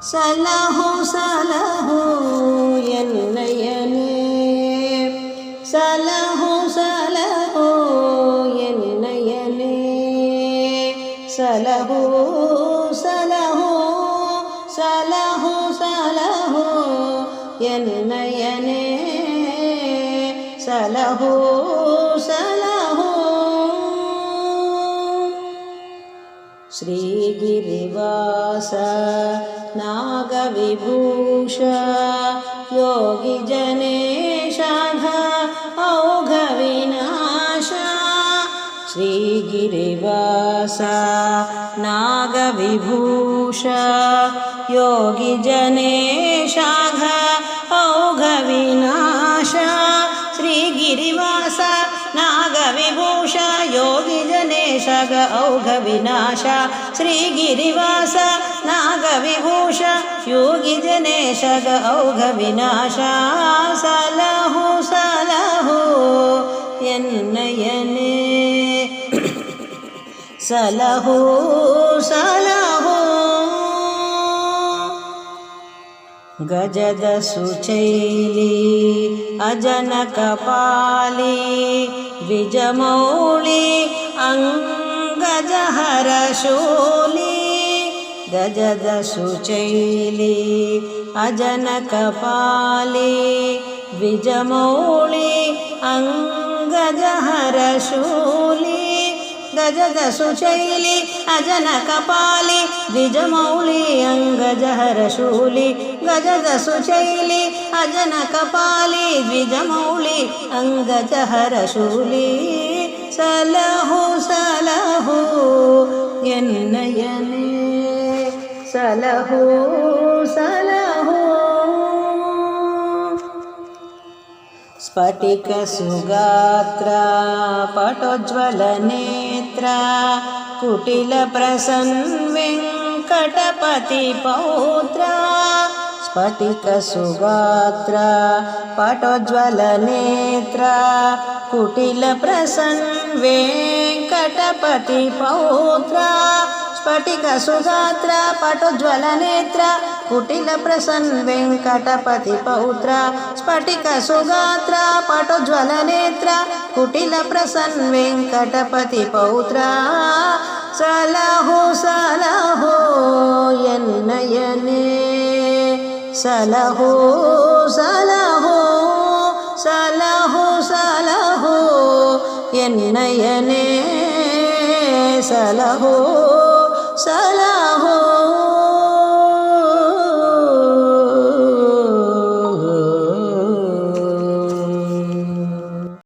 ಸಲಹು ಸಲಹು ಎನ್ನಯನೇ ಸಲಹು ಸಲಹು ಎನ್ನಯನೇ ಸಲಹು ಸಲಹು ಸಲಹು ಸಲಹು ಎನ್ನಯನೇ ಸಲಹು ಸಲಹು ಶ್ರೀಗಿರಿವಾಸ ನಾಗವಿಭೂಷ ಯೋಗಿ ಜನೇಶ ಔಘ ವಿನಾಶ ಶ್ರೀಗಿರಿವಾಸ ನಾಗವಿಭೂಷ ಯೋಗಿ ಜನೇಶ ಔಘ ವಿನಾಶ ಶ್ರೀಗಿರಿವಾಸ ನಾಗವಿಭೂಷ ಯೋಗಿ ಜನೇಶ ಔಘ ವಿನಾಶ ಶ್ರೀಗಿರಿವಾಸ ನಾಗವಿಭೂಷ ಯೋಗಿ ಜನೇಶ ಔಘ ವಿನಾಶ ಸಲಹು ಸಲಹು ಎನ್ನಯನೇ ಸಲಹು ಸಲಹು ಗಜದ ಸುಚೈಲಿ ಅಜನ ಕಪಾಲಿ ದ್ವಿಜಮೌಳಿ ಅಂಗಜಹರ ಶೂಲಿ ಗಜದ ಸುಚೈಲಿ ಅಜನ ಕಪಾಲಿ ದ್ವಿಜಮೌಳಿ ಅಂಗಜಹರ ಶೂಲಿ ಗಜದ ಸುಚೈಲಿ ಅಜನ ಕಪಾಲಿ ದ್ವಿಜಮೌಳಿ ಅಂಗಜಹರ ಶೂಲಿ ಗಜದ ಸುಚೈಲಿ ಅಜನ ಕಪಾಲಿ ದ್ವಿಜಮೌಳಿ ಅಂಗಜಹರ ಶೂಲಿ ಸಲಹು ಸಲಹು ಎನ್ನಯನೇ ಸಲಹು ಸಲಹು ಸ್ಫಟಿಕ ಸುಗಾತ್ರ ಪಟೋಜ್ವಲ ನೇತ್ರ ಕುಟಿಲ ಪ್ರಸನ್ ವೆಂಕಟಪತಿ ಪೌತ್ರ ಸ್ಫಟಿಕ ಸುಗಾತ್ರ ಪಟೋಜ್ವಲ ನೇತ್ರ ಕುಟಿಲ ಪ್ರಸನ್ ವೆಂಕಟಪತಿ ಪೌತ್ರ ಸ್ಫಟಿಕ ಸುಗಾತ್ರ ಪಟೋಜ್ವಲ ನೇತ್ರ ಕುಟಿಲ ಪ್ರಸನ್ ವೆಂಕಟಪತಿ ಪೌತ್ರ ಸ್ಫಟಿಕ ಸುಗಾತ್ರ ಪಟೋಜ್ವಲ ನೇತ್ರ ಕುಟಿಲ ಪ್ರಸನ್ ವೆಂಕಟಪತಿ ಪೌತ್ರ ಸಲಹು ಸಲಹು ಎನ್ನಯನೇ ಸಲಹು ಸಲಹು ಸಲಹು ಸಲಹು ಎನ್ನಯನೇ ಸಲಹು ಸಲಹು